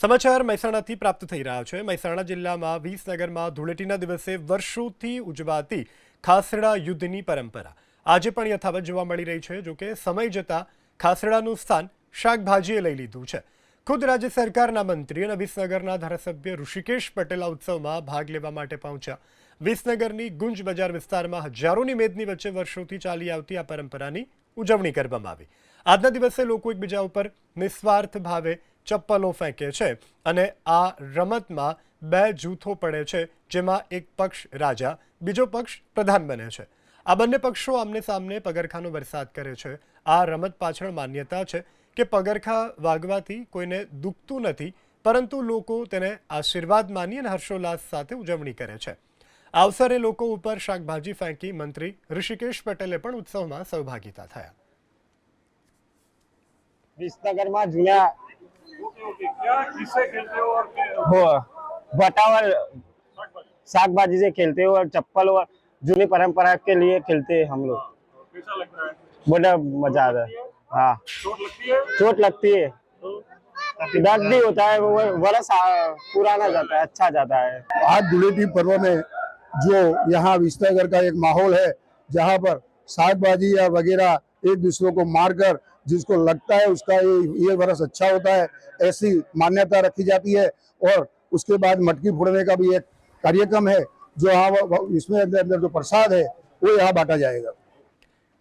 સમાચાર મહેસાણાથી પ્રાપ્ત થઈ રહ્યા છે। મહેસાણા જિલ્લામાં વિસનગરમાં ધૂળેટીના દિવસે વર્ષોથી ઉજવાતી ખાસડા યુદ્ધની પરંપરા આજે પણ યથાવત જોવા મળી રહી છે। જોકે સમય જતાં ખાસડાનું સ્થાન શાકભાજીએ લઈ લીધું છે। ખુદ રાજ્ય સરકારના મંત્રી અને વિસનગરના ધારાસભ્ય ઋષિકેશ પટેલ આ ઉત્સવમાં ભાગ લેવા માટે પહોંચ્યા। વિસનગરની ગુંજ બજાર વિસ્તારમાં હજારોની મેદની વચ્ચે વર્ષોથી ચાલી આવતી આ પરંપરાની ઉજવણી કરવામાં આવી। આજના દિવસે લોકો એકબીજા ઉપર નિસ્વાર્થ ભાવે ચપ્પલો ફેંકે છે અને આ રમતમાં બે જૂથો પડે છે, જેમાં એક પક્ષ રાજા, બીજો પક્ષ પ્રધાન બને છે। આ બંને પક્ષો આમને સામને પગરખાનો વરસાદ કરે છે। આ રમત પાછળ માન્યતા છે કે પગરખા વાગવાથી કોઈને દુખતું નથી, પરંતુ લોકો તેને આશીર્વાદ માની અને હર્ષોલ્લાસ સાથે ઉજવણી કરે છે। આ અવસરે લોકો ઉપર શાકભાજી ફેંકી મંત્રી ઋષિકેશ પટેલે પણ ઉત્સવમાં સહભાગીતા થયા। विसनगर में जूना क्या किससे खेलते हो और वो बटावर साग भाजी से खेलते हो और चप्पल और जूनी परंपरा के लिए खेलते हैं हम लोग। कैसा लगता है? बड़ा मजा आता है। हाँ, चोट लगती है चोट लगती है, तो दर्द भी होता है, वो वर्ष पुराना जाता है, अच्छा जाता है। आज धूळेटी पर्व में जो यहाँ विसनगर का एक माहौल है, जहाँ पर साग भाजी या वगैरह एक दूसरों को मारकर जिसको लगता है उसका ये वर्ष अच्छा होता है, ऐसी मान्यता रखी जाती है। और उसके बाद मटकी फोड़ने का भी एक कार्यक्रम है, जो यहाँ इसमें अंदर जो प्रसाद है वो यहाँ बांटा जाएगा।